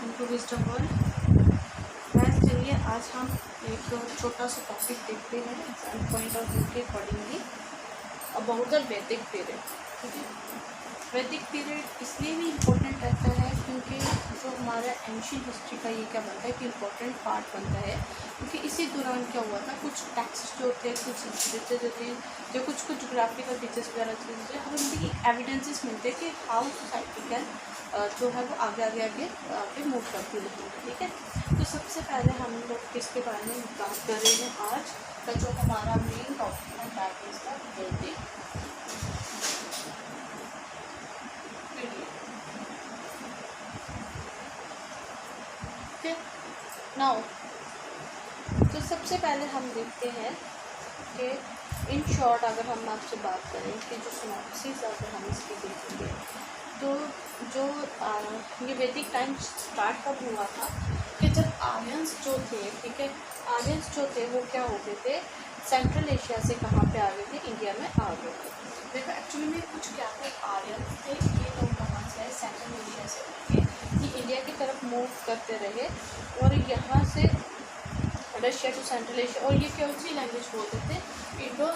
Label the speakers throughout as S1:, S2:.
S1: Welcome to wisdom world. Guys चलिए आज हम एक छोटा सा टॉपिक देखते हैं एग्जाम पॉइंट ऑफ व्यू के accordingly about the Vedic period. ठीक है, वैदिक पीरियड इसलिए भी इम्पोर्टेंट रहता है क्योंकि जो हमारा एंशियंट हिस्ट्री का ये क्या बनता है कि इम्पोर्टेंट पार्ट बनता है, क्योंकि इसी दौरान क्या हुआ था, कुछ टेक्स्ट जो होते हैं, कुछ लिटरेचर जो थे, जो कुछ जोग्राफिकल फीचर्स वगैरह चीज़ें हमें उनकी एविडेंसेस मिलते हैं कि हाउ सोसाइटी कैन जो है वो आगे मूव करती रहती है। ठीक है, तो सबसे पहले हम लोग किसके बारे में बात कर रहे हैं आज का जो हमारा मेन टॉपिक है that is the Vedic period. ठीक, नाउ तो सबसे पहले हम देखते हैं कि इन शॉर्ट अगर हम आपसे बात करें कि जो सिनॉप्सिस अगर हम इसकी देखेंगे तो जो ये वैदिक टाइम स्टार्ट कब हुआ था कि जब आर्यंस जो थे, ठीक है, आर्यंस जो थे वो क्या हो गए थे, सेंट्रल एशिया से कहाँ पे आ गए थे, इंडिया में आ गए थे। देखो एक्चुअली में कुछ क्या थे, आर्यंस थे, ये लोग कहाँ से आए, सेंट्रल एशिया से उठे ये इंडिया की तरफ मूव करते रहे और यहाँ से रशिया टू सेंट्रल एशिया, और ये कौन सी लैंग्वेज बोलते थे, इंडो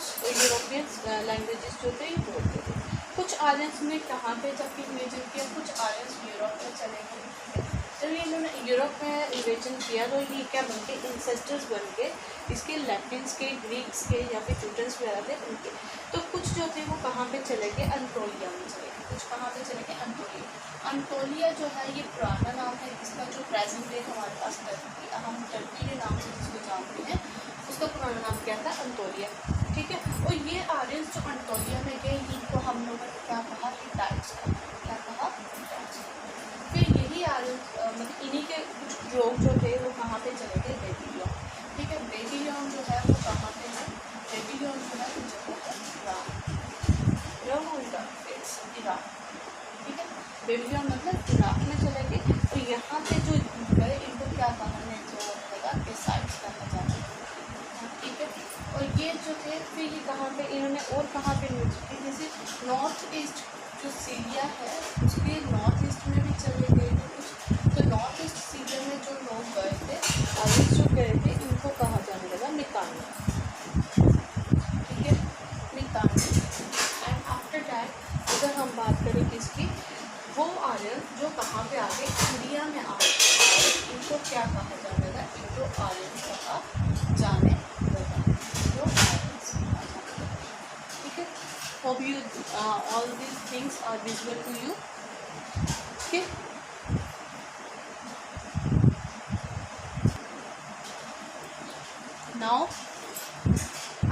S1: यूरोपियन लैंग्वेजेस जो थे ये बोलते थे। कुछ आर्यंस ने कहाँ पे जाके इन्वेजन किया, कुछ आर्यंस यूरोप में चले गए। जब ये इन्होंने यूरोप में इन्वेजन किया तो ये क्या बन गए, इंसेस्टर्स बन गए, इसके लैटिन्स के, ग्रीक्स के या फिर ट्यूटन्स वगैरह थे उनके। तो कुछ जो थे वो कहाँ पे चले गए, अंतोलिया में चले गए। कुछ कहाँ पे चले गए, अंतोलिया। अंतोलिया जो है ये पुराना नाम है, इसका जो प्रेजेंट डे हमारे पास टर्की, हम टर्की के नाम से जिसको जानते हैं, उसका पुराना नाम क्या था, अंतोलिया। ठीक है, और ये आर्यंस जो अंतोलिया में गए इनको हम लोगों ने क्या कहा, हिटाइट्स का, क्या कहा, हिटाइट्स। फिर यही आर्यंस मतलब इन्हीं के कुछ लोग जो थे वो कहाँ पे चले गए, बेबीलोन। ठीक है, बेबीलोन जो है वो कहाँ पे है, बेबीलोन जो है वो जगह है इराक। ठीक है, बेबीलोन मतलब इराक में चले गए और यहाँ पे जो गए इनको क्या कहा, जो लगा के साइट्स कहा जाता है। ठीक है, और ये जो थे फिर ये कहाँ पे इन्होंने और कहाँ पे यूज की, जैसे नॉर्थ ईस्ट जो सीरिया है उसके नॉर्थ ईस्ट में भी चले गए थे कुछ। तो नॉर्थ ईस्ट सीरिया में जो लोग गए थे, अभी जो गए थे इनको कहा जाने लगा मितानी। ठीक है, मितानी। एंड आफ्टर दैट अगर हम बात करें किसकी, वो आर्यन जो कहाँ पे आ गए, इंडिया में आ गए, इनको क्या कहा जाने लगा, इंडो आर्यन कहा जाने लगा, इंडो आर्यंस कहा जाने लगा। ठीक है, hope you all these things are visual to you. ठीक, नाउ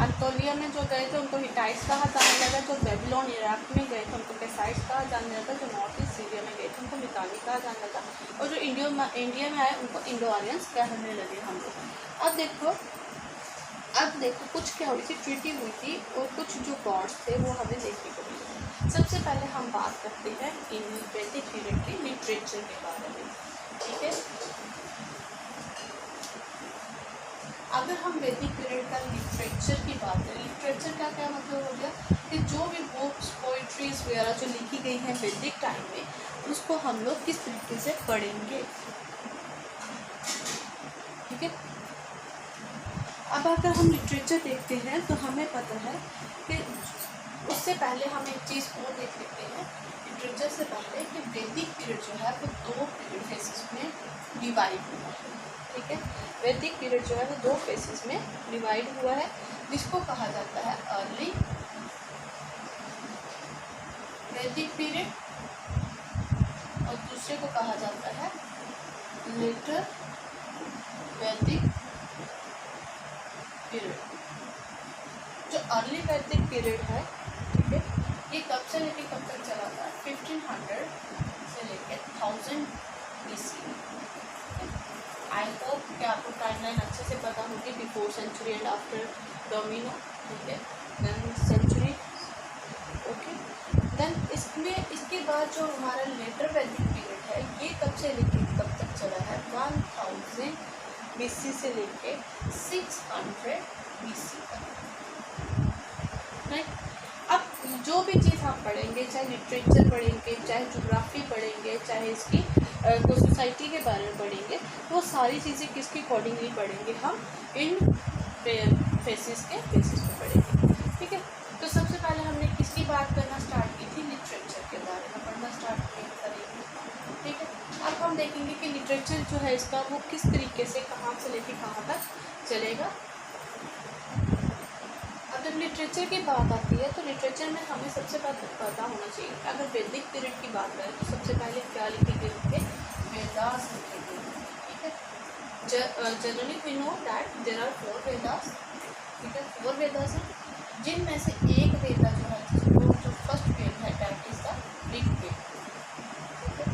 S1: अंतोलिया में जो गए थे उनको हिटाइट्स कहा जाने लगा, जो बेबीलोन इराक में गए थे उनको कैसाइट्स कहा जाने लगा, जो नॉर्थ ईस्ट सीरिया में गए थे उनको मितानी कहा जाने लगा, और जो इंडिया में आए उनको इंडो आर्यंस कहने लगे हम लोग। अब देखो कुछ क्या हुई थी, ट्रीटी हुई थी और कुछ जो गॉड्स थे वो हमें देखने को मिले। सबसे पहले हम बात करते हैं इन वैदिक पीरियड के लिटरेचर के बारे में। ठीक है, अगर हम वैदिक पीरियड का लिटरेचर की बात करें, लिटरेचर का क्या मतलब हो गया कि जो भी बुक्स, पोइट्रीज वगैरह जो लिखी गई हैं वैदिक टाइम में उसको हम लोग किस तरीके से पढ़ेंगे। ठीक है, अब अगर हम लिटरेचर देखते हैं तो हमें पता है कि उससे पहले हम एक चीज़ और देख लेते हैं लिटरेचर से पहले कि वैदिक पीरियड जो है वो दो पीरियड फेसेस में डिवाइड हुआ है। ठीक है, वैदिक पीरियड जो है वो दो फेसेस में डिवाइड हुआ है, जिसको कहा जाता है अर्ली वैदिक पीरियड और दूसरे को कहा जाता है लेटर वैदिक पीरियड। जो अर्ली वैदिक पीरियड है, ठीक है, ये कब से लेके कब तक चला था, 1500 से लेके 1000 BC। आई होप कि आपको टाइमलाइन अच्छे से पता होगी, before century and after domino. ठीक है, देन सेंचुरी। ओके, देन इसके बाद जो हमारा लेटर वैदिक पीरियड है ये कब से लेके कब तक चला है, 1000 BC से लेके 600 BC तक। राइट, अब जो भी चीज़ हम पढ़ेंगे, चाहे लिटरेचर पढ़ेंगे, चाहे ज्योग्राफी पढ़ेंगे, चाहे इसकी को सोसाइटी के बारे में पढ़ेंगे, तो वो सारी चीज़ें किसके अकॉर्डिंगली पढ़ेंगे, हम इन फेसिस के बेसिस पे पढ़ेंगे। ठीक है, तो सबसे पहले हमने किसकी बात करना स्टार्ट की थी, लिटरेचर के बारे में पढ़ना स्टार्ट करेंगे। ठीक है, अब हम देखेंगे कि लिटरेचर जो है इसका वो किस तरीके से कहाँ से लेके कहाँ तक चलेगा। अब जब लिटरेचर की बात आती है तो लिटरेचर में हमें सबसे पहले पता होना चाहिए, अगर वैदिक पीरियड की बात करें तो सबसे पहले क्या लिखे गए थे, वेदास लिखे गए। ठीक है, generally we know that there are 4 Vedas. ठीक है, 4 वेदास हैं, जिनमें से एक वेदा जो है जो फर्स्ट वेद है दैट इज द ऋग्वेद। ठीक है,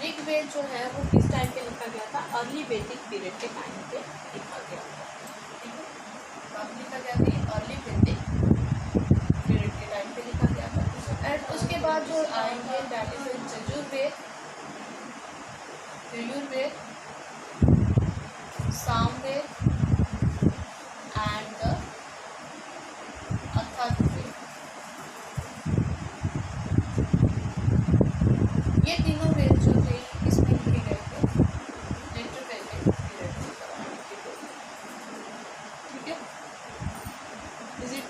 S1: ऋग्वेद जो है वो किस टाइम पे लिखा गया था, अर्ली वैदिक पीरियड के टाइम पे लिखा गया था। ठीक है, कब लिखा गया था, अर्ली वैदिक पीरियड के टाइम पे लिखा गया था। एंड उसके बाद जो आएंगे that is Yajurveda, Yajurveda, Samaveda and the Atharvaveda. ये तीनों वेद जो थे इसमें लिखे गए थे लेटर वैदिक पीरियड के दौरान लिखे गए। ठीक है, इज इट।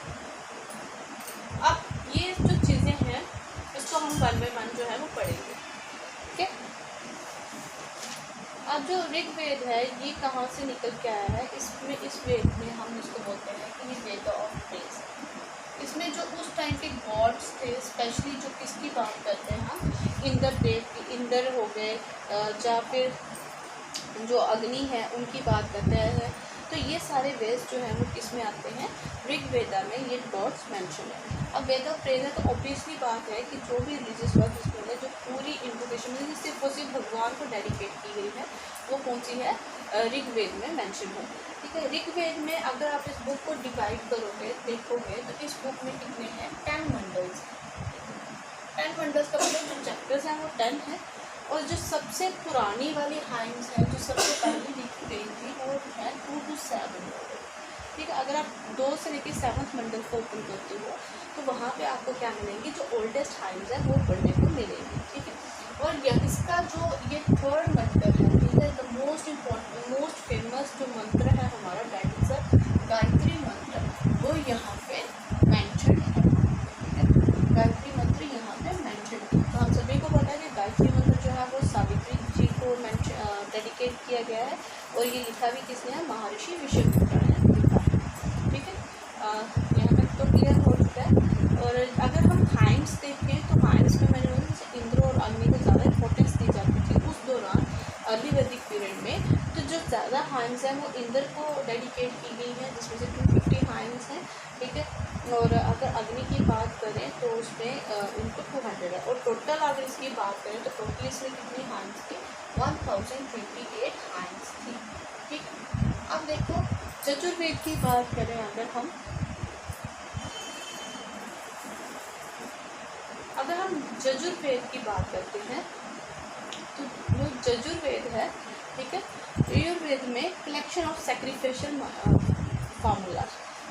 S1: अब ये जो चीज़ें हैं इसको हम 1 बाय 1 जो है वो पढ़ेंगे। ठीक है, अब जो ऋग्वेद है ये कहाँ से निकल के आया है, इसमें इस वेद में हम इसको बोलते हैं कि ये वेद ऑफ प्रेज। इसमें जो उस टाइम के गॉड्स थे, स्पेशली जो किसकी बात करते हैं हम, इंद्र देव की, इंद्र हो गए या फिर जो अग्नि है उनकी बात करते हैं। तो ये सारे वेद जो हैं वो किस में आते हैं, ऋग्वेदा में ये गॉड्स मेंशन है। अब वेद ऑफ प्रेज है तो ऑब्वियसली बात है कि जो भी रिलीजियस वर्क इसमें है, जो पूरी इन्वोकेशन है सिर्फ और सिर्फ भगवान को डेडिकेट की गई है, वो कौन सी है, ऋग्वेद में मेंशन है। ठीक है, ऋग्वेद में अगर आप इस बुक को डिवाइड करोगे देखोगे तो इस बुक में कितने हैं, 10 मंडल्स। 10 मंडल्स का मतलब जो चैप्टर्स हैं वो 10 है, और जो सबसे पुरानी वाली हाइम्स है जो सबसे पहले लिखी गई थी वो है 2 to 7। ठीक है, अगर आप 2 से लेकर 7th मंडल को ओपन करते हो तो वहाँ पे आपको क्या मिलेंगी, जो ओल्डेस्ट हाइम्स है वो पढ़ने को मिलेंगी। ठीक है, और यह इसका जो ये 3rd मंत्र है, ठीक है, the most important most famous जो मंत्र है हमारा दैट इज गायत्री मंत्र, वो यहाँ पे मेंशन है। ठीक है, गायत्री मंत्र यहाँ पे मेंशन है। तो हम सभी को पता है कि गायत्री मंत्र जो है वो सावित्री जी को डेडिकेट किया गया है, और ये लिखा भी किसने है, महर्षि विश्वमित्र ने लिखा है। ठीक है, यहाँ तक तो क्लियर हो चुका है। और अगर हम हाइम्स देखें तो हाइम्स में मैंने बोला जैसे इंद्र और अग्नि को ज़्यादा इंपॉर्टेंस दी जाती थी उस दौरान अर्ली वैदिक पीरियड में। तो जो ज़्यादा हाइम्स हैं वो इंद्र को डेडिकेट की गई हैं, जिसमें से 250 हाइम्स हैं। ठीक है, और अगर अग्नि की बात करें तो उसमें उनको 200 है, और टोटल अगर इसकी बात करें तो टोटल इसमें कितनी हाइम्स थी, 1028 हाइम्स थी। ठीक, अब देखो यजुर्वेद की बात करें अगर हम यजुर्वेद की बात करते हैं तो जो यजुर्वेद है, ठीक है, यजुर्वेद में कलेक्शन ऑफ सैक्रिफिशियल फार्मूला,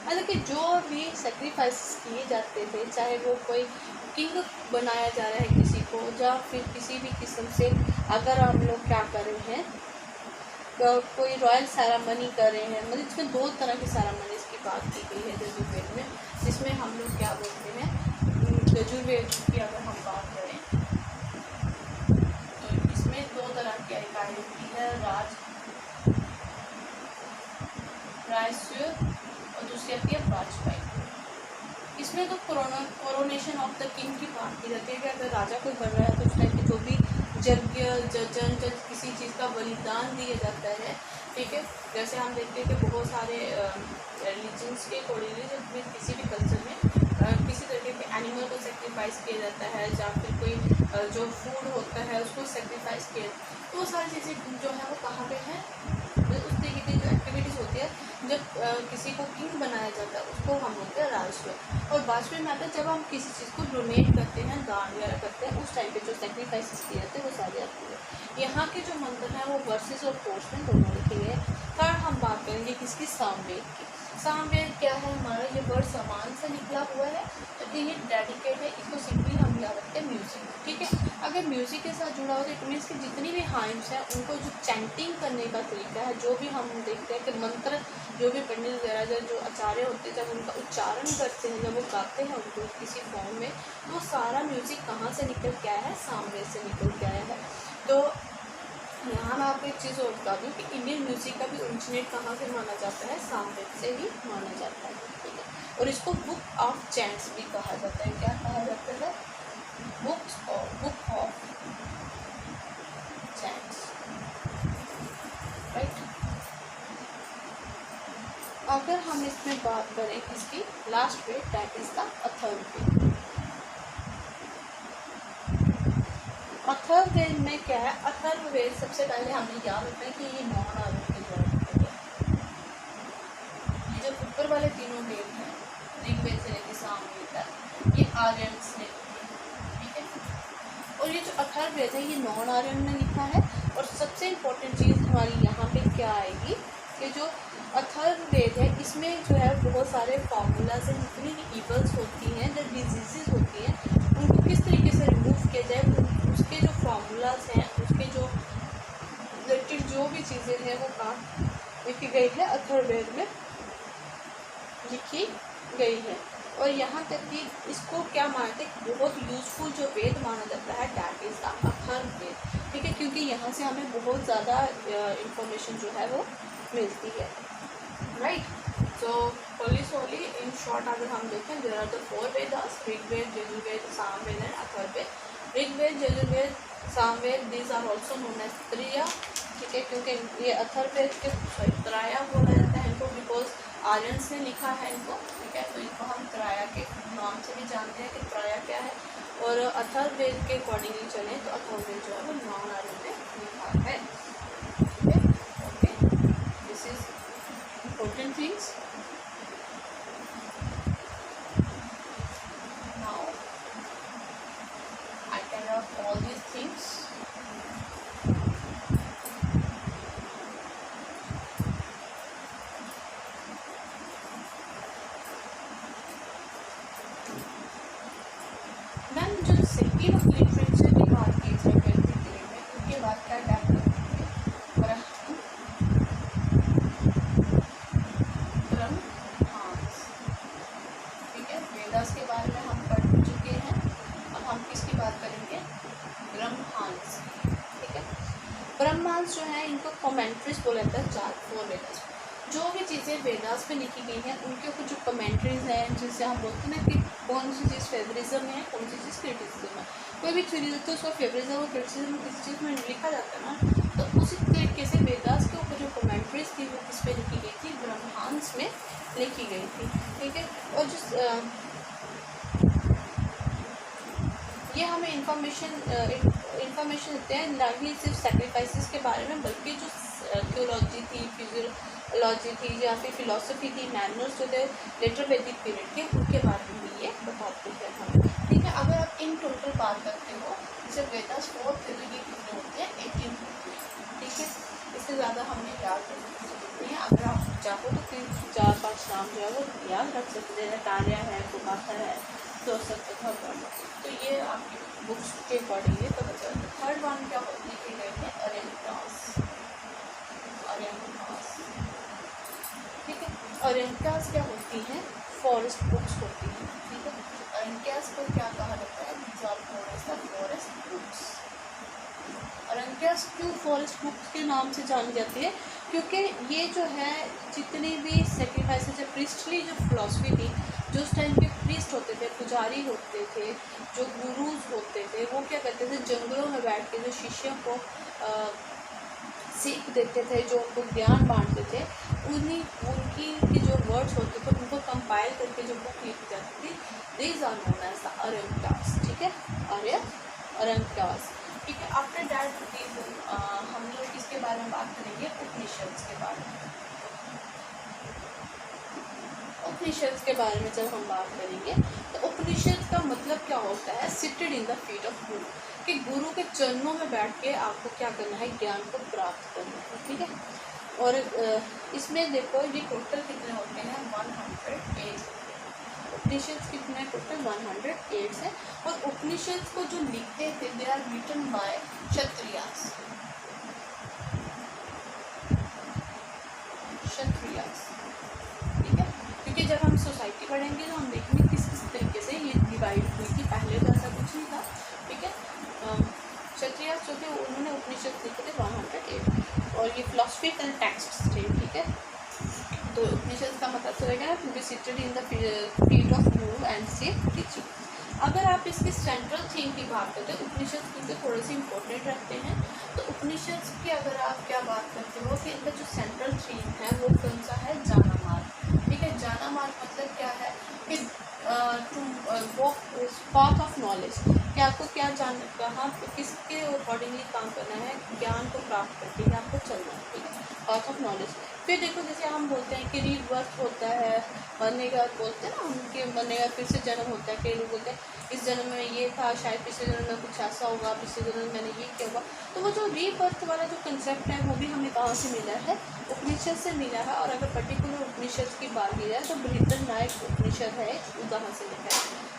S1: मतलब कि जो भी सेक्रीफाइस किए जाते थे, चाहे वो कोई किंग बनाया जा रहा है किसी को, या फिर किसी भी किस्म से अगर हम लोग क्या कर रहे हैं, कोई रॉयल सेरेमनी कर रहे हैं, मतलब इसमें 2 तरह की सेरेमनीज की बात की गई है यजुर्वेद में, जिसमें हम लोग क्या बोलते हैं, यजुर्वेद की अगर हम बात करें तो इसमें 2 तरह की इकाई होती है, राजस्व और दूसरी आती है वाजपेयी। इसमें तो कोरोनेशन ऑफ द किंग की बात की जाती है कि अगर राजा कोई बन रहा है तो उस टाइप के जो भी यज्ञ जजन किसी चीज़ का बलिदान दिया जाता है। ठीक है, जैसे हम देखते हैं कि बहुत सारे रिलीजन्स के अकॉर्डिंगली जब किसी भी कल्चर में किसी तरीके के एनिमल को सेक्रीफाइस किया जाता है, या फिर कोई जो फूड होता है उसको सेक्रीफाइस किया, तो वो सारी चीज़ें जो है वो कहाँ पे हैं, उस तरीके की जो एक्टिविटीज़ होती है जब किसी को किंग बनाया जाता है उसको हम बोलते हैं राजस्व। और वाजपेयी में आता है जब हम किसी चीज़ को डोनेट करते हैं, दान वगैरह करते हैं, उस टाइम पे जो सेक्रीफाइस किए जाते हैं वो सारे आती है। यहाँ के जो मंत्र हैं वो वर्सेस और कोर्स में दोनों लिखे गए। थर्ड हम बात करेंगे किसकी, सामवेद की। सामवेद क्या है हमारा, ये वर्ड समान से निकला हुआ है, तो ये डेडिकेट है, इसको सिंपली हम याद रखें म्यूज़िक, ठीक है। अगर म्यूज़िक के साथ जुड़ा हो तो इट मीन्स कि जितनी भी हाइम्स हैं उनको जो चैंटिंग करने का तरीका है, जो भी हम देखते हैं कि मंत्र जो भी पंडित वगैरह जो आचार्य होते हैं जब उनका उच्चारण करते हैं, जब वो गाते हैं उनको किसी फॉर्म में, तो सारा म्यूज़िक कहाँ से निकल के आया है, सामवेद से निकल के आया है। तो यहाँ मैं आपको एक चीज़ और बता दूँ कि इंडियन म्यूज़िक का भी ओरिजिनेट कहाँ से माना जाता है, सामवेद से ही माना जाता है, ठीक है। और इसको बुक ऑफ चैंट्स भी कहा जाता है। क्या कहा जाता है? Book of chants, right. अगर हम इसमें बात करें इसकी last Veda, that is the Atharvaveda. Atharvaveda में क्या है? अथर्ववेद सबसे पहले हमें याद रखना है कि ये 9 आर्यों के द्वारा लिखा गया। ये जो ऊपर वाले तीनों वेद हैं, ऋग्वेद से लेकर सामवेद तक, ये आर्यन्स ने लिखे, ठीक है। और ये जो अथर्ववेद है ये 9 आर्यन ने लिखा है। और सबसे इम्पोर्टेंट चीज़ हमारी यहाँ पे क्या आएगी कि जो अथर्ववेद है इसमें जो है बहुत सारे फार्मूलाज हैं, जितनी भी ईवल्स होती हैं, जो डिजीज़ होती हैं, उनको किस तरीके से रिमूव किया जाए, उसके जो फार्मूलाज हैं, उसके जो रिलेटेड जो भी चीज़ें हैं वो कहाँ लिखी गई है, अथर्ववेद में लिखी गई है। और यहाँ तक कि इसको क्या मानते हैं, बहुत यूजफुल जो वेद माना जाता है, दैट इज़ द अथर्ववेद, ठीक है। क्योंकि यहाँ से हमें बहुत ज़्यादा इंफॉर्मेशन जो है वो मिलती है, right. So Soli in short अगर हम देखें, there are the 4 Vedas, Rigveda, Yajurveda, Samaveda and Atharvaveda. Rigveda, Yajurveda, Samaveda, these are also known as त्रया, ठीक है। क्योंकि ये अथर्ववेद के त्रया बोला जाता है इनको, बिकॉज आर्यन्स ने लिखा है इनको, ठीक है। तो इनको हम त्रया के नाम से भी जानते हैं कि त्रया क्या है। और अथर्ववेद के अकॉर्डिंगली चलें तो अथर्ववेद जो है वो 9 आर्यों ने लिखा है, ठीक है। Okay, this is important things. Now I can wrap all these things. Then जो सिटी ऑफ लिटरेचर की बात की जाए ट्वेल्थ पीरियड में, उनके बाद क्या क्या के बारे में हम पढ़ चुके हैं। अब हम किसकी बात करेंगे? ब्रह्मांस, ठीक है। ब्रह्मांस जो है इनको कमेंट्रीज बोला जाता है 4 वेदास। जो भी चीज़ें वेदास में लिखी गई हैं उनके ऊपर जो कमेंट्रीज हैं, जिससे हम बोलते हैं ना कि कौन सी चीज़ फेवरिज्म है, कौन सी चीज़ क्रिटिसिज्म है। कोई भी चीज़ तो उसका फेवरिज्म और क्रिटिसिज्म किसी चीज़ में लिखा जाता है ना, तो उसी तरीके से वेदास के ऊपर जो कमेंट्रीज थी वो किस पे लिखी गई थी? ब्रह्मांस में लिखी गई थी, ठीक है। और जो ये हमें इंफॉर्मेशन देते हैं, ना ही सिर्फ सेक्रीफाइसेस के बारे में, बल्कि जो थियोलॉजी थी, फिजियोलॉजी थी या फिर फिलोसफी थी, मैनर्स जो थे लेटर वैदिक पीरियड के, उनके बारे में भी ये बताते हैं हम, ठीक है। अगर आप इन टोटल बात करते हो, जैसे वेदास 4 पीरियड कितने होते हैं? 18 होते हैं, ठीक है। इससे ज़्यादा हमने याद रखने की जरूरत नहीं है। अगर आप चाहो तो फिर 4-5 नाम जो है वो याद रख सकते हैं, कार्य है, कुमाथा है, तो सकते हैं। तो ये आपकी बुक्स के अकॉर्डिंगली पता चलता है। थर्ड वन क्या लिखे गए हैं? अरेंटास, ठीक है। अरेंटास क्या होती हैं? फॉरेस्ट बुक्स होती हैं, ठीक है। अरेंटास को क्या कहा जाता है? These are forest books. अरेंटास क्यों फॉरेस्ट बुक्स के नाम से जानी जाती है? क्योंकि ये जो है जितनी भी सेक्रीफाइसेस है, प्रिस्टली जो फिलॉसफी थी, जो उस टाइम के प्रीस्ट होते थे, पुजारी होते थे, जो गुरुज होते थे, वो क्या करते थे? जंगलों में बैठ के जो शिष्यों को सीख देते थे, जो उनको ज्ञान बांटते थे, उनकी जो वर्ड्स होते थे उनको कंपाइल करके जो बुक लिखी जाती थी, these are known as the अरेंटास, ठीक है। अरेंटास, ठीक है। आफ्टर दैट हम लोग किसके बारे में बात करेंगे? उपनिषद्स के बारे में। उपनिषद के बारे में जब हम बात करेंगे तो उपनिषद का मतलब क्या होता है? Seated in the feet of गुरु, कि गुरु के चरणों में बैठ के आपको क्या करना है? ज्ञान को प्राप्त करना है, ठीक है। और इसमें देखो ये टोटल कितने होते हैं? 108 होते हैं। उपनिषद कितने टोटल 108 है। और उपनिषद को जो लिखते थे they are written by Kshatriyas. ठीक है, क्योंकि जब हम सोसाइटी पढ़ेंगे तो हम देखेंगे किस किस तरीके से ये डिवाइड हुई थी। पहले तो ऐसा कुछ नहीं था। ठीक है, क्षत्रियास जो थे उन्होंने उपनिषद लिखे थे 108 और ये फिलोसफिकल टेक्स्ट थे। ठीक है, तो उपनिषद का मतलब चलेगा to be seated in the field of guru and safe teaching. अगर आप इसकी सेंट्रल थीम की बात करते हैं, उपनिषद क्योंकि थोड़े से इंपॉर्टेंट रखते हैं, तो उपनिषद की अगर आप क्या बात करते हो कि इनका जो सेंट्रल थीम है वो कौन सा है, जाना मार्ग। ठीक है, जाना मार्ग मतलब क्या है कि to walk path of knowledge, कि आपको क्या जानना, कहाँ किसके अकॉर्डिंगली काम करना है, ज्ञान को प्राप्त करके आपको चलना है। ठीक है, पाथ ऑफ नॉलेज। फिर देखो जैसे हम बोलते हैं कि रीबर्थ होता है, मरने का बोलते हैं ना हम कि मरने का फिर से जन्म होता है। कई लोग बोलते हैं इस जन्म में ये था, शायद पिछले जन्म में कुछ ऐसा होगा, पिछले जन्म में मैंने ये किया होगा। तो वो जो रीबर्थ वाला जो कंसेप्ट है वो भी हमें कहाँ से मिला है, उपनिषद से मिला है। और अगर पर्टिकुलर उपनिषद की बात की जाए तो बृहन्नायक उपनिषद है, वहाँ से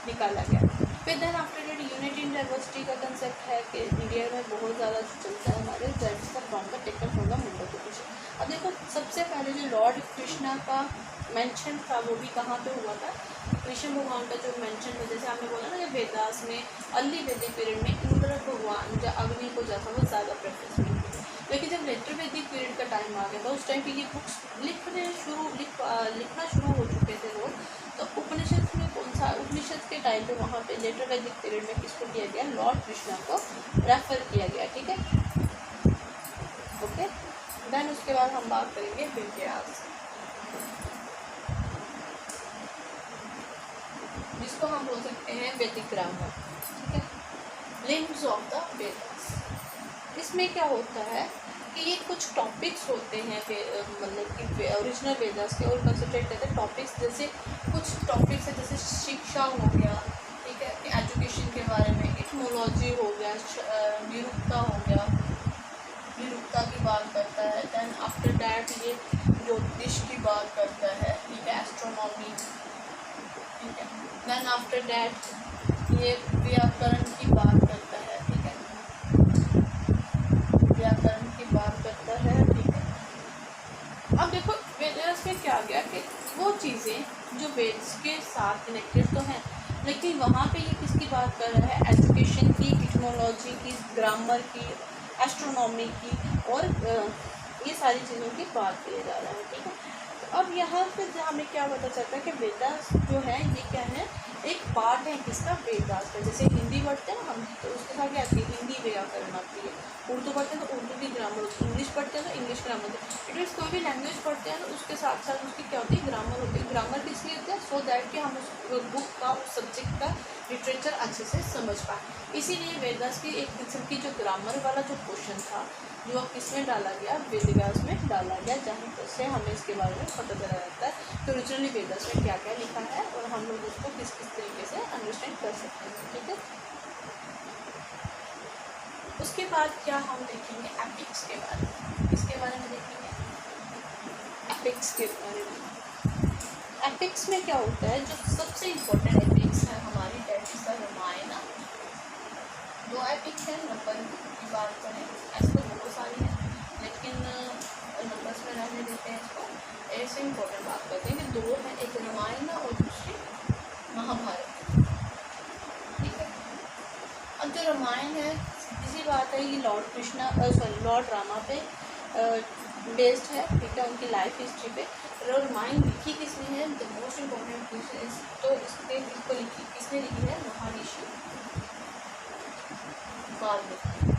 S1: निकाला गया। फिर then after that unity in diversity का कंसेप्ट है कि इंडिया में बहुत ज़्यादा चलता है हमारे, that is the from the taken from the Mundakopanishad. अब देखो सबसे पहले जो लॉर्ड कृष्णा का मेंशन था वो भी कहाँ पे हुआ था, कृष्ण भगवान का जो मेंशन था, जैसे आपने बोला ना कि वेदास में अर्ली वैदिक पीरियड में इंद्र भगवान जो अग्नि को जैसा वो ज़्यादा प्रेफरेंस मिलती है। लेकिन जब लेटर वैदिक पीरियड का टाइम आ गया था, उस टाइम पे ये बुक्स लिखना शुरू हो चुके थे लोग। तो उपनिषद में कौन सा, उपनिषद के टाइम पे वहाँ पे लेटर वैदिक पीरियड में किसको किया गया, लॉर्ड कृष्णा को रेफर किया गया। ठीक है, ओके। देन उसके बाद हम बात करेंगे वेदास, जिसको हम बोल सकते हैं वैदिक ग्रामर। ठीक है, लिम्स ऑफ द वेदास। इसमें क्या होता है कि ये कुछ टॉपिक्स होते हैं, मतलब कि ओरिजिनल वेदास के, और कंसंट्रेट करते हैं टॉपिक्स। जैसे कुछ टॉपिक्स है जैसे शिक्षा हो गया, ठीक है, एजुकेशन के बारे में, इटमोलॉजी हो गया, निरुक्ता हो गया, निरुक्ता की बात करता है। देन आफ्टर दैट ये ज्योतिष की बात करता है, ठीक है, एस्ट्रोनॉमी। ठीक है, देन आफ्टर दैट ये व्याकरण की बात करता है। ठीक है, व्याकरण की बात करता है। ठीक है, अब देखो वेदास में क्या गया कि वो चीज़ें जो वेद्स के साथ कनेक्टेड तो हैं, लेकिन वहाँ पे ये किसकी बात कर रहा है, एजुकेशन की, इटमोलॉजी की, ग्रामर की, एस्ट्रोनॉमी की, और ये सारी चीज़ों की बात किया जा रहा है। ठीक है, तो अब यहाँ पे हमें क्या पता चलता है कि वेदास जो है ये क्या है, एक पार्ट है किसका, वेदास का। जैसे हिंदी पढ़ते हैं ना हम, तो उसके साथ क्या आती है, हिंदी व्याकरण आती है। उर्दू पढ़ते हैं तो उर्दू की ग्रामर होती है, इंग्लिश पढ़ते हैं तो इंग्लिश ग्रामर होती है। इट मीन्स कोई भी लैंग्वेज पढ़ते हैं तो उसके साथ साथ उसकी क्या होती है, ग्रामर होती है। ग्रामर किस लिए होती है, सो दैट कि हम उस बुक का, उस सब्जेक्ट का लिटरेचर अच्छे से समझ पाए। इसीलिए वेदास की एक किस्म की जो ग्रामर वाला जो क्वेश्चन था, जो अब किसमें डाला गया, वेदव्यास में डाला गया, जहाँ से हमें इसके बारे में पता चला जाता है कि ओरिजिनली वेदास में क्या क्या लिखा है और हम लोग उसको किस किस तरीके से अंडरस्टैंड कर सकते हैं। ठीक है, उसके बाद क्या हम देखेंगे, एपिक्स के बारे में। किसके बारे में देखेंगे, एपिक्स के बारे में। एपिक्स में क्या होता है, जो सबसे इम्पोर्टेंट एपिक्स है हमारी, दैट इज द रामायण। दो एपिक्स हैं, नंबर की बात करें ऐसे तो बहुत सारी है, लेकिन नंबर्स में रहने देते हैं इसको। ऐसे इम्पोर्टेंट बात करते हैं कि दो हैं, एक रामायण और दूसरी महाभारत। ठीक है, अब जो रामायण है सीधी बात है, ये लॉर्ड कृष्णा लॉर्ड रामा पे बेस्ड है। ठीक है, उनकी लाइफ हिस्ट्री पे। रामायण लिखी किसने है, the most important question is, तो इसको लिखी किसने लिखी है, महर्षि वाल्मीकि।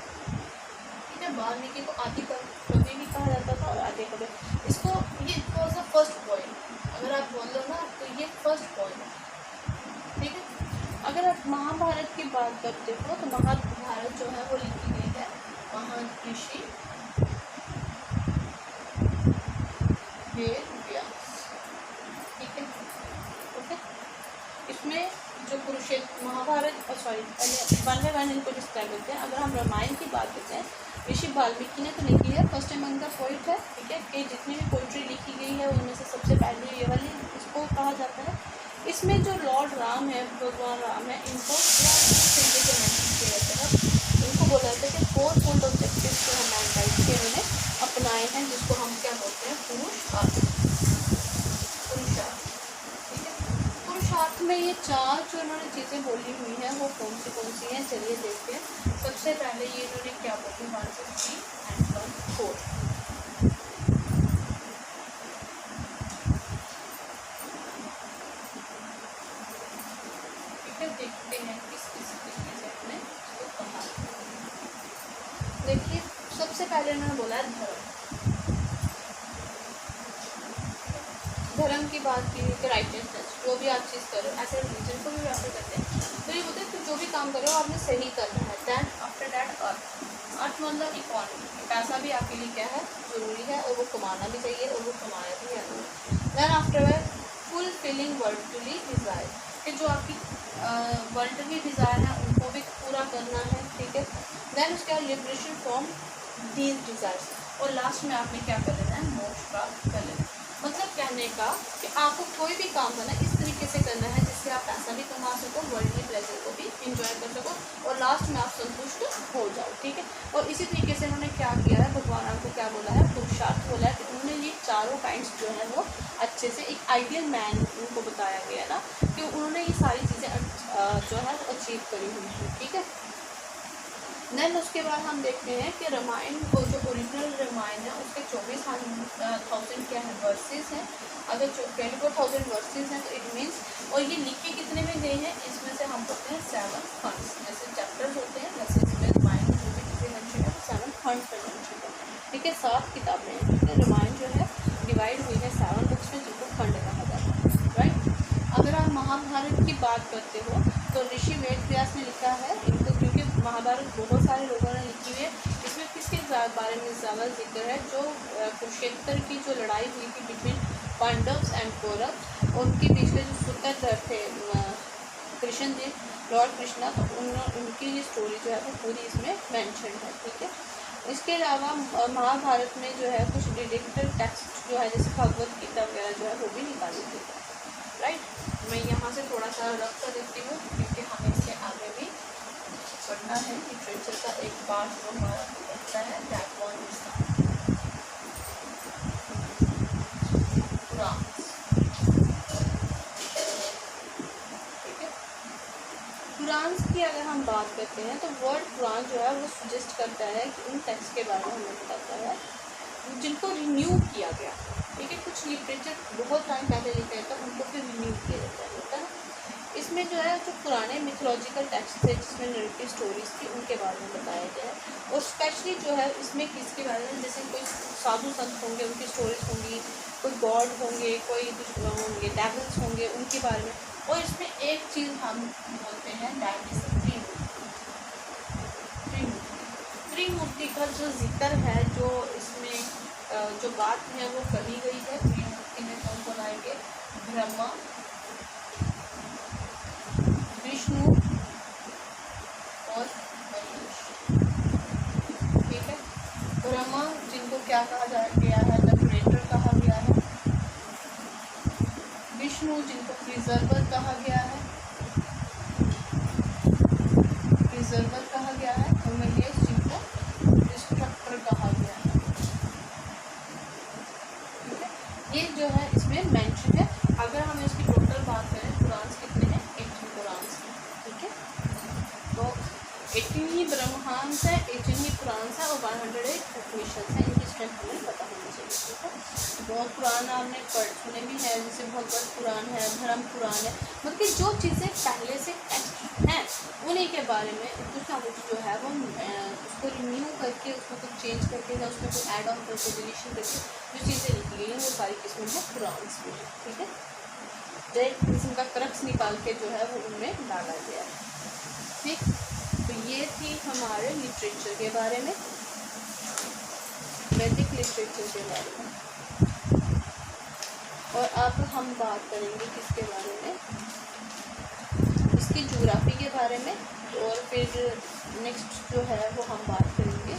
S1: ठीक है, वाल्मीकि को आदि कवि भी कहा जाता था और आदि कवि। इसको ये वॉज द फर्स्ट पॉइंट, अगर आप बोल लो ना तो ये फर्स्ट पॉइंट। ठीक है, अगर आप महाभारत की बात करते हो तो महाभारत जो है वो लिखी गई है महर्षि वेदव्यास। ठीक है, ओके। इसमें जो Kurukshetra Mahabharata, one by one इनको डिस्क्राइब करते हैं। अगर हम रामायण की बात करते हैं, ऋषि वाल्मीकि ने तो लिखी है, फर्स्ट टाइम उनका पोइट है। ठीक है, कि जितनी भी पोइट्री लिखी गई है उनमें से सबसे पहले ये वाली इसको कहा जाता है। इसमें जो लॉर्ड राम है, भगवान राम है, इनको तरीके से मैंशन किया जाता है। इनको बोला जाता है कि 4 फोल्ड ऑब्जेक्टिव जो है मैनकाइंड के इन्होंने अपनाए हैं, जिसको हम क्या बोलते हैं, पुरुषार्थ। पुरुषार्थ, ठीक है। पुरुषार्थ में ये 4 जो इन्होंने चीज़ें बोली हुई हैं वो कौन सी हैं, चलिए देखते हैं। सबसे पहले ये इन्होंने क्या बोली, 1 से 3 एंड 1 4। देखते हैं किस तरीके से हमने इसको कहा। देखिए सबसे पहले उन्होंने बोला है धर्म। धर्म की बात की है कि राइटनेस, जो भी आप चीज़ करो, ऐसे रिलीजन को भी वैसे करते हैं, तो ये बोलते हैं कि जो भी काम करो आपने सही करना है। दैन आफ्टर दैट अर्थ मतलब इकॉनमी, पैसा भी आपके लिए क्या है, ज़रूरी है, और वो कमाना भी चाहिए, और वो कमाया भी है। Then after fulfilling worldly desire, कि जो आपकी वर्ल्डली डिज़ायर है उनको भी पूरा करना है, ठीक है। देन उसके बाद लिबरेशन फ्रॉम दीज डिज़ायर्स, और लास्ट में आपने क्या कर लेना है, मोक्ष प्राप्त कर लेना। मतलब कहने का कि आपको कोई भी काम करना इस तरीके से करना है जिससे आप पैसा भी कमा सको, वर्ल्डली प्लेजर को भी इंजॉय कर सको, और लास्ट में आप संतुष्ट हो जाओ, ठीक है। और इसी तरीके से उन्होंने क्या किया है, भगवान आपको क्या बोला है, पुरुषार्थ बोला है। कि उन्होंने ये चारों काइंड्स जो है वो अच्छे से, एक आइडियल मैन उनको बताया गया ना, कि उन्होंने ये सारी चीज़ें जो है वो अचीव करी हुई है, ठीक है। देन उसके बाद हम देखते हैं कि रामायण को, जो ओरिजिनल रामायण है उसके 24,000 क्या है, वर्सेस हैं। अगर 24,000 वर्सेस हैं तो इट मीन्स, और ये लिखे कितने में गए हैं, इसमें से हम बोलते हैं 7 खंड्स, जैसे चैप्टर्स होते हैं वैसे इसमें रामायण जो भी चीज़ें मेंशन है 7 खंड पर मेंशन है, ठीक है। 7 किताबें हैं, ठीक है। रामायण जो है डिवाइड हुई है 7 बुक्स में, जिनको खंड कहा जाता है, राइट। अगर आप महाभारत की बात करते हो तो ऋषि वेदव्यास ने लिखा है इनको, क्योंकि महाभारत बहुत सारे लोगों ने लिखी हुई है। इसमें किसके बारे में ज़्यादा जिक्र है, जो कुरुक्षेत्र की जो लड़ाई हुई थी बिटवीन पांडव्स एंड कौरव, उनके बीच में जो सूत्रधर थे कृष्ण जी, लॉर्ड कृष्णा, तो उनकी ये स्टोरी जो है वो पूरी इसमें मेंशन है, ठीक है। इसके अलावा महाभारत में जो है कुछ डिडक्टिव टेक्स्ट जो है, जैसे भगवत गीता वगैरह जो है वो भी निकाली गई है, राइट। मैं यहाँ से थोड़ा सा रख कर देती हूँ, क्योंकि हमें इससे आगे भी पढ़ना है। लिटरेचर का एक पार्ट जो हमारा बनता है, दैट वन इज पुराण, ठीक है। पुराण की अगर हम बात करते हैं तो वर्ड पुराण जो है वो सजेस्ट करता है कि उन टेक्स्ट के बारे में हमें बताता है जिनको रिन्यू किया गया, ठीक है। कुछ लिटरेचर बहुत टाइम पहले लिखा था, उनको फिर रिन्यू किया जाता है, होता है। इसमें जो है जो पुराने मिथोलॉजिकल टेक्स्ट थे जिसमें नरेटिव स्टोरीज थी, उनके बारे में बताया गया है। और स्पेशली जो है इसमें किसके बारे में, जैसे कोई साधु संत होंगे उनकी स्टोरीज होंगी, कोई गॉड होंगे, कोई होंगे, डेविल्स होंगे, उनके बारे में। और इसमें एक चीज़ हम बोलते हैं, दैट इज त्रिमूर्ति का जो जिक्र है, जो इसमें जो बात है वो कही गई है। त्रिमूर्ति में कौन कौन आएंगे, ब्रह्मा, विष्णु और महेश, ठीक है। ब्रह्मा जिनको क्या कहा गया है, द क्रिएटर कहा गया है। विष्णु जिनको प्रिजर्वर कहा गया है, और महेश जिनको डिस्ट्रक्टर कहा गया है, ठीक है। ये जो है इसमें मेंशन है। अगर हम इसकी टोटल बात करें, पुराण कितने हैं, 18 पुराण, ठीक है। तो 18 ही ब्रह्मांड है, 18 ही पुराण है, और 108 उपनिषद है। इनकी स्ट्रेंथ हमें पता होनी चाहिए, ठीक है। बहुत पुराण आपने सुने भी है, जैसे भगवत पुराण है, धर्म पुराण है, मतलब जो चीज़ें पहले से टेक्स्ट हैं उन्हीं के बारे में कुछ ना कुछ जो है वो उसको रिन्यू करके, उसको कुछ चेंज करके, या उसमें कुछ ऐड ऑन करके, डिलीशन करके जो चीज़ें लिखी गई हैं वो सारी किस्में हैं पुराण में, ठीक है। एक किस्म का क्रक्स निकाल के जो है वो उनमें डाला गया है, ठीक। तो ये थी हमारे लिटरेचर के बारे में, वैदिक लिटरेचर के बारे में। और अब हम बात करेंगे किसके बारे में, इसकी ज्योग्राफी के बारे में। और फिर नेक्स्ट जो है वो हम बात करेंगे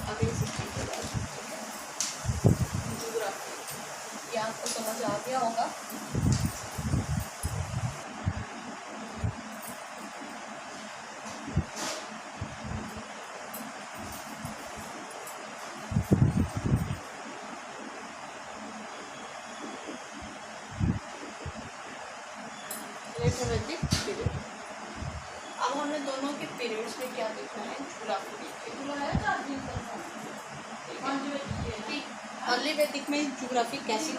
S1: अगले सेक्शन के बाद, ज्योग्राफी। ये आपको समझ आ गया होगा। लेटर वैदिक पीरियड। अब हमें दोनों के पीरियड्स में क्या देखना है, ज्योग्राफी देखिए। अर्ली वैदिक में ज्योग्राफी कैसी थी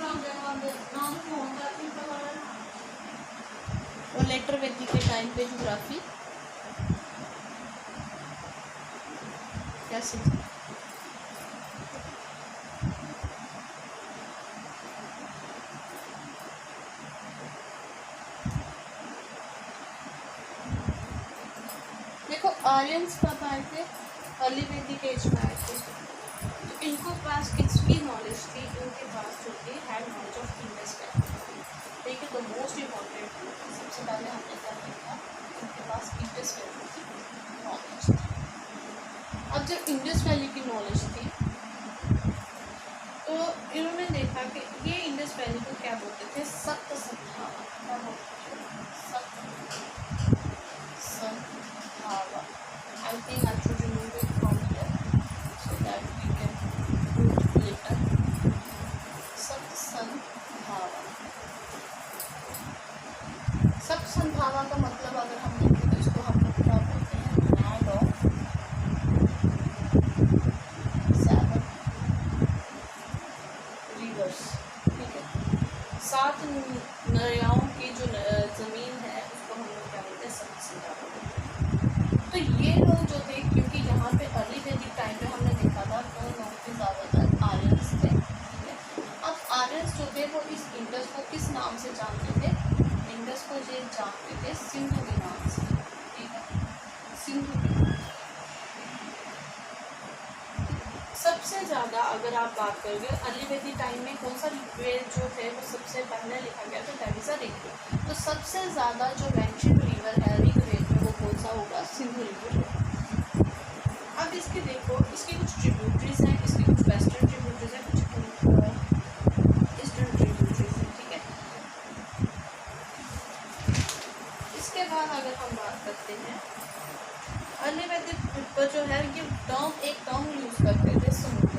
S1: और लेटर वैदिक के टाइम पे ज्योग्राफी कैसी थी। देखो आर्यंस कब आए थे, अर्ली वैदिक एज में आए थे, तो इनको पास किसकी नॉलेज थी, इनके पास जो थी had knowledge of Indus valley. ठीक है, तो मोस्ट इम्पॉर्टेंट सबसे पहले हमने क्या देखा, इनके पास इंडस वैली की नॉलेज थी। अब जब इंडस वैली की नॉलेज थी तो इन्होंने देखा कि ये इंडस वैली को क्या बोलते थे, सप्त संभावा। क्या बोलते थे, सप्त संभावा। I think I should remove it from here so that we can do it later. सप्त संभावा। सप्त संभावा का मतलब अगर हम देखें तो इसको हम लोग क्या बोलते हैं, लैंड ऑफ 7 रिवर्स। ठीक है, 7 दरियाओं की जो ज़मीन है उसको हम लोग क्या बोलते हैं, सप्त संभावा बोलते हैं। तो ये लोग जो थे, क्योंकि यहाँ पे अर्ली वैदिक टाइम पे हमने देखा था तो लोग थे ज़्यादातर आर्यंस थे। ठीक है, अब आर्यंस जो थे वो इस इंडस को किस नाम से जानते थे, इंडस को ये जानते थे सिंधु के नाम से। ठीक है, सिंधु। सबसे ज़्यादा अगर आप बात करोगे अर्ली वैदिक टाइम में कौन सा ऋग्वेद जो है वो सबसे पहले लिखा गया था, दैट इज ऋग्वेद। तो सबसे ज़्यादा जो मेंशन रिवर है ऋग्वेद में वो कौन सा होगा, सिंधु रिवर होगा। अब इसके देखो, इसकी कुछ ट्रिब्यूटरीज हैं, इसकी कुछ वेस्टर्न ट्रिब्यूटरीज हैं, कुछ ईस्टर्न ट्रिब्यूटरीज हैं। ठीक है, इसके बाद अगर हम बात करते हैं अर्ली वैदिक पर जो है ये टर्म, एक टर्म यूज करते थे, समुद्र।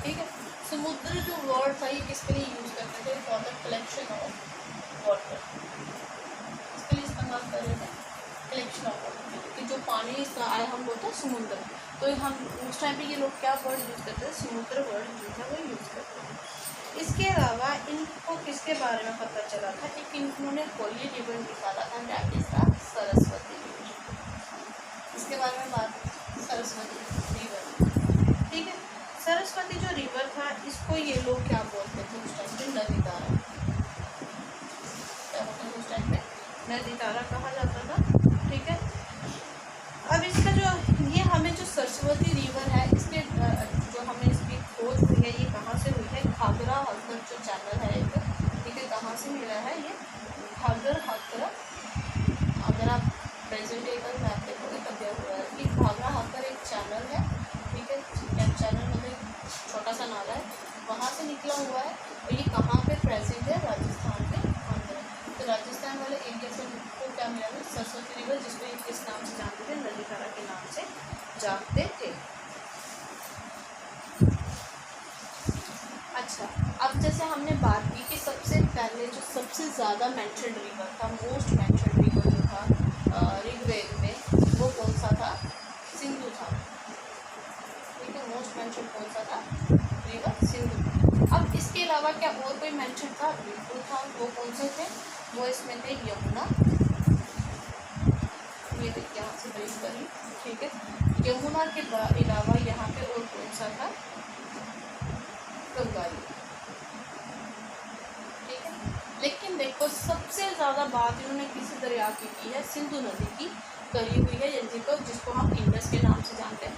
S1: ठीक है, समुद्र जो वर्ड था ये किसके लिए यूज करते थे, for the collection of water. इसके लिए इस्तेमाल कर रहे थे, कलेक्शन ऑफ वाटर, कि जो पानी आया हम बोलते हैं समुद्र, तो हम उस टाइम पे ये लोग क्या वर्ड यूज करते हैं, समुद्र वर्ड जो है वो यूज करते हैं। इसके अलावा इनको किसके बारे में पता चला था, एक इन्होंने होली रिवर निकाला था, that is the Saraswati river. इसके बारे में बात, सरस्वती रिवर। ठीक है, सरस्वती जो रिवर था इसको ये लोग क्या बोलते थे उस टाइम पे, नदी तारा। क्या बोलते थे उस टाइम पे, नदी तारा कहा जाता था। ठीक है, अब इसका जो ये हमें जो सरस्वती रिवर है इसके जो हमें इसकी खोज हुई है ये कहाँ से हुई है, घाघरा हकर जो चैनल है एक। ठीक है, कहाँ से मिला है ये, घाघर हकर। अगर आप प्रेजेंट डे का मैप देखोगे तब यह हुआ है कि घाघरा हकर एक चैनल है। ठीक है, चैनल मतलब छोटा सा नाला है, वहाँ से निकला हुआ है और ये कहाँ पे प्रेजेंट है, राजस्थान के अंदर। तो राजस्थान वाले एरिया से को क्या मिला है, सरस्वती रिवर, जिसको ये किस नाम से जानते थे, नदी तारा के नाम से जानते थे। अच्छा, अब जैसे हमने बात की कि सबसे पहले जो सबसे ज़्यादा मेंशन्ड रिवर था, मोस्ट मेंशन्ड रिवर जो था ऋग्वेद में, वो कौन सा था, सिंधु था। ठीक है, मोस्ट मेंशन्ड कौन सा था, रिवर सिंधु। अब इसके अलावा क्या और कोई मेंशन था, बिल्कुल था। वो कौन से थे, वो इसमें थे यमुना, ये देखिए यहाँ से ब्रेक करी। ठीक है, यमुना के अलावा यहाँ पे और कौन सा था, गंगा। ठीक है, लेकिन देखो सबसे ज़्यादा बात इन्होंने किसी दरिया की है, सिंधु नदी की करी हुई है, जिसको हम इंडस के नाम से जानते हैं।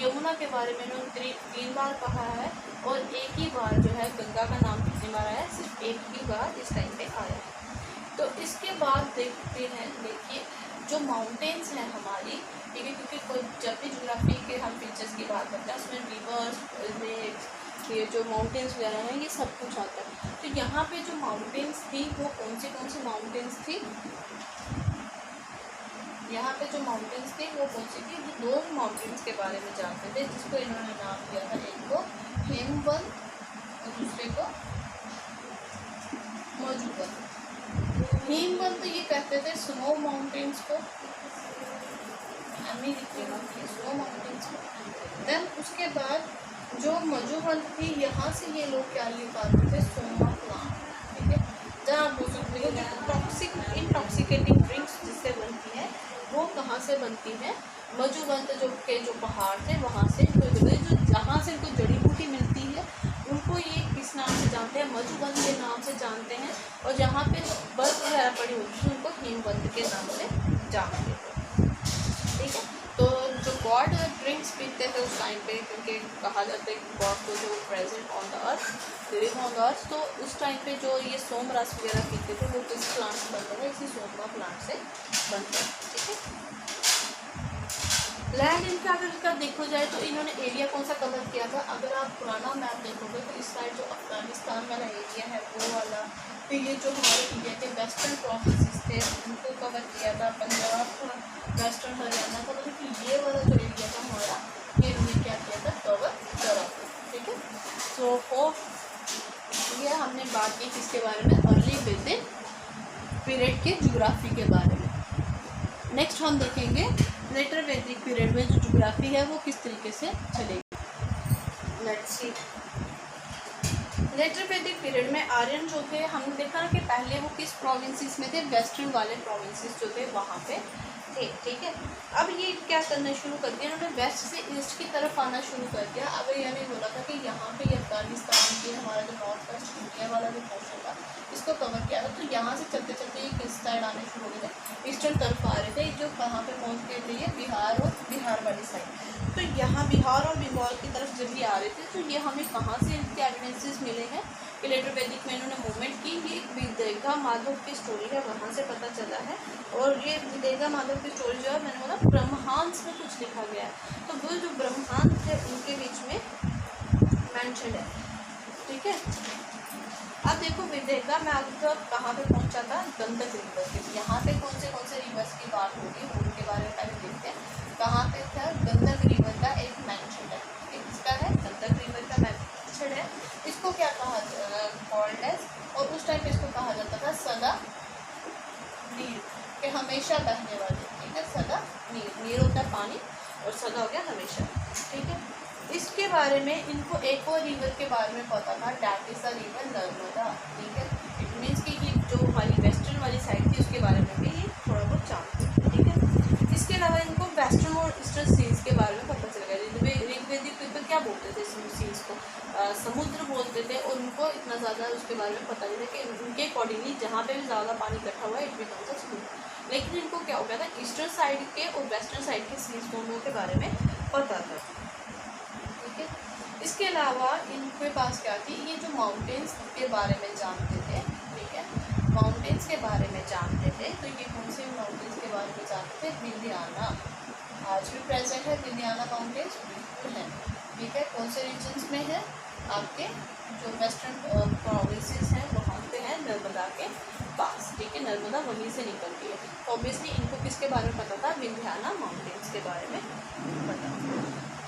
S1: यमुना के बारे में इन्होंने 3 बार कहा है और एक ही बार जो है गंगा का नाम कितनी बार आया है, सिर्फ एक ही बार इस टाइम पे आया है। तो इसके बाद देखते हैं, देखिए जो माउंटेन्स हैं हमारी, ठीक है, क्योंकि कोई जब भी ज्योग्राफी के हम फीचर्स की बात करते हैं उसमें रिवर्स, लेक्स, ये जो माउंटेन्स वगैरह हैं ये सब कुछ आता है। तो यहाँ पे जो माउंटेन्स थी वो कौन सी माउंटेन्स थी, यहाँ पे जो माउंटेन्स थी वो कौन सी थी, जो दो माउंटेन्स के बारे में जानते थे जिसको इन्होंने नाम दिया था, एक को हेमवन और दूसरे को मधुबन। हेमवन तो ये कहते थे स्नो माउंटेन्स को, स्नो माउंटेन्स को। देन उसके बाद जो मधुबन थी यहाँ से ये लोग क्या ले पाते थे, सोमा प्लांट, ठीक है, जहाँ आप बोल सकते हो जो टॉक्सिक इंटॉक्सिकेटिंग ड्रिंक्स जिससे बनती है वो कहाँ से बनती है, मधुबन जो पहाड़ थे वहाँ से, जो जहाँ से इनको जड़ी बूटी मिलती है उनको ये किस नाम से जानते हैं, मधुबन के नाम से जानते हैं, और जहाँ पे बर्फ वगैरह पड़ी होती है उनको हिमवंत के नाम से जानते हैं, ठीक है। तो जो गॉड ड्रिंक्स पीते थे उस टाइम पे, क्योंकि कहा जाता है कि गॉड को जो present on the earth, living on the earth, तो उस टाइम पे जो ये सोम रस वगैरह पीते थे वो किस प्लांट से बनता है, इसी सोमा प्लांट से बनता है, ठीक है। लैंड इनका अगर इसका देखो जाए तो इन्होंने एरिया कौन सा कवर किया था, अगर आप पुराना मैप देखोगे तो इस साइड जो अफगानिस्तान वाला एरिया है वो वाला, फिर ये जो हमारे इंडिया के वेस्टर्न प्रोविंसेस थे उनको कवर किया था, पंजाब था, वेस्टर्न हरियाणा था, मतलब कि ये वाला जो एरिया था हमारा ये उन्होंने क्या किया था, कवर करा, ठीक है। सो होप ये हमने बात की किसके बारे में, अर्ली वैदिक पीरियड के ज्योग्राफी के बारे में। नेक्स्ट हम देखेंगे लेटर वैदिक पीरियड में जो ज्योग्राफी है वो किस तरीके से चलेगी। लेट्स सी, लेटर वैदिक पीरियड में आर्यन जो थे, हमने देखा ना कि पहले वो किस प्रोविंसेस में थे, वेस्टर्न वाले प्रोविंसेस जो थे वहाँ पे थे, ठीक है। अब ये क्या करना शुरू कर दिया, उन्होंने वेस्ट से ईस्ट की तरफ आना शुरू कर दिया। अब ये नहीं बोला था कि यहाँ पे ये अफगानिस्तान की हमारा जो नॉर्थ वेस्ट इंडिया वाला जो पोर्शन था इसको कवर किया था, तो यहाँ से चलते चलते ये किस साइड आने शुरू हो गए थे, ईस्टर्न तरफ आ रहे थे, जो कहाँ पे पहुँच गए थे, ये बिहार और बिहार वाली साइड। तो यहाँ बिहार और बंगाल की तरफ जब ये आ रहे थे तो ये हमें कहाँ से इनके एविडेंसेस मिले हैं कि लेटर वैदिक में इन्होंने मूवमेंट की, ये विदेगा माधव की स्टोरी है वहाँ से पता चला है। और ये विदेगा माधव की स्टोरी जो है मैंने बोला ब्रह्मांस में कुछ लिखा गया है, तो वो जो ब्रह्मांस है उनके बीच में मेंशन है, ठीक है। अब देखो विदेगा में अब तक कहाँ पे पहुँचा था, गंडक रिवर के, यहाँ पे कौन से रिवर्स की बात होगी उनके बारे में पहले देखते हैं। कहाँ पे था, गंडक रिवर का एक मेंशन है, इसका है गंडक रिवर का मेंशन है, इसको क्या कहा कॉल्ड एज, और उस टाइम पे इसको कहा जाता था सदा नीर, के हमेशा बहने वाले, ठीक है, सदा नीर, नीर होता है पानी और सदा हो गया हमेशा, ठीक है। इसके बारे में इनको एक और रिवर के बारे में पता था, that is the river Narmada, ठीक है। इट मीन्स कि ये जो हमारी वेस्टर्न वाली साइड थी उसके बारे में भी ये थोड़ा बहुत जानते हैं, ठीक है। इसके अलावा इनको वेस्टर्न और ईस्टर्न सीज के बारे में पता चल गया। ऋग्वेदिक पीपल क्या बोलते थे सीज को, समुद्र बोलते थे, और उनको इतना ज़्यादा उसके बारे में पता नहीं था कि उनके अकॉर्डिंगली जहाँ पे भी ज़्यादा पानी इकट्ठा हुआ है इट बिकम्स अ समुद्र। लेकिन इनको क्या हो गया था, ईस्टर्न साइड के और वेस्टर्न साइड के सीज दोनों के बारे में पता था, ठीक है। इसके अलावा इनके पास क्या थी, ये जो माउंटेन्स के बारे में जानते थे, ठीक है, माउंटेन्स के बारे में जानते थे, तो ये कौन से माउंटेन्स के बारे में जानते थे, विंध्याना, आज भी प्रेजेंट है विंध्याना माउंटेन्स, बिल्कुल है, ठीक है। कौन से रीजन्स में है, आपके जो वेस्टर्न प्रोविंसेस हैं वहाँ पे है, नर्मदा के पास, ठीक है, नर्मदा वहीं से निकलती है। ऑब्वियसली इनको किसके बारे में पता था, विंध्याना माउंटेन्स के बारे में पता,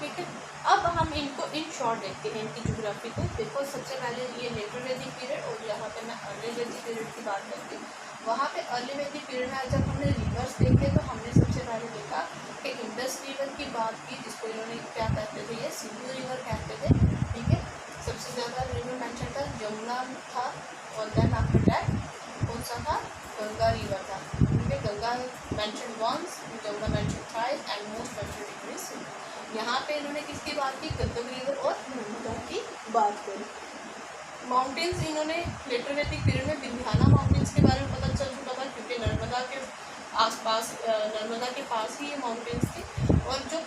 S1: ठीक है। अब हम इनको इन शॉर्ट देखते हैं इनकी ज्योग्राफी को। देखो सबसे पहले ये लेटर वैदिक पीरियड, और यहाँ पे मैं अर्ली वैदिक पीरियड की बात करती हूँ। वहाँ पे अर्ली वैदिक पीरियड में जब हमने रिवर्स देखे तो हमने सबसे पहले देखा कि इंडस रिवर की बात की, जिसको इन्होंने क्या कहते थे, ये सिंधु रिवर कहते थे, ठीक है। सबसे ज़्यादा रिवर मेंशन था, यमुना था, और देन आफ्टर दैट कौन सा था, गंगा रिवर था, ठीक है। Ganga mention once, Yamuna mention thrice and most mention decrees. यहाँ पे इन्होंने किसकी बात की, गंगा रिवर और नर्मदा की बात करी। माउंटेन्स इन्होंने लेटर वैदिक पीरियड में विंध्याना माउंटेन्स के बारे में पता चल चुका था, क्योंकि नर्मदा के आसपास, नर्मदा के पास ही ये माउंटेन्स थी। और जो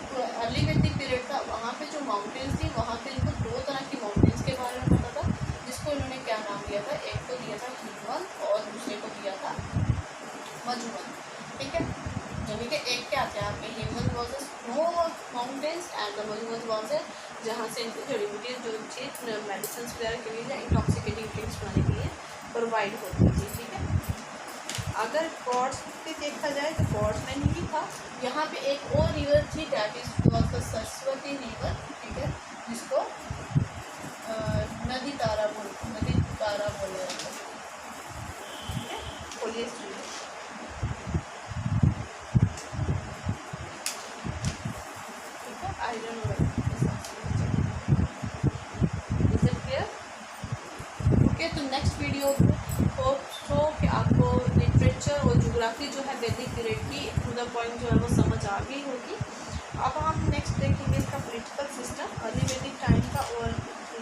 S1: अर्ली वैदिक पीरियड था वहाँ पे जो माउंटेन्स थी वहाँ पे इनको दो तरह की माउंटेन्स के बारे में पता था, जिसको इन्होंने क्या नाम दिया था, एक को दिया था हिमवन और दूसरे को दिया था मधुबन, ठीक है। माउंटेन्स एंड द मजमूत वाज़, जहाँ से इनको जड़ी बूटी जो चीज़ मेडिसिन वगैरह के लिए इंटॉक्सिकेटिंग ड्रिंक्स बनाने के लिए प्रोवाइड होती थी। ठीक है, अगर कॉर्ड्स पे देखा जाए तो कॉर्ड्स में नहीं था। यहाँ पे एक और रिवर थी, that is was the Saraswati river. ठीक है, जिसको नदी तारा बोला जाता है। ठीक है, बोलिए स्टूडेंट। ठीक है, I don't know is it clear? Okay, तो नेक्स्ट वीडियो होप सो कि आपको लिटरेचर और ज्योग्राफी जो है वैदिक पीरियड की टू द पॉइंट जो है वो समझ आ गई होगी। अब हम नेक्स्ट देखेंगे इसका पॉलिटिकल सिस्टम, अर्ली वैदिक टाइम का और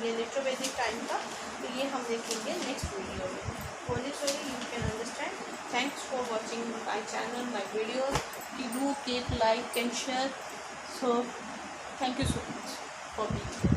S1: ये लेटर वैदिक टाइम का, तो ये हम देखेंगे नेक्स्ट वीडियो में। Holi sorry you can understand. Thanks for watching my channel, my videos. Do keep like and share. So thank you so much for being.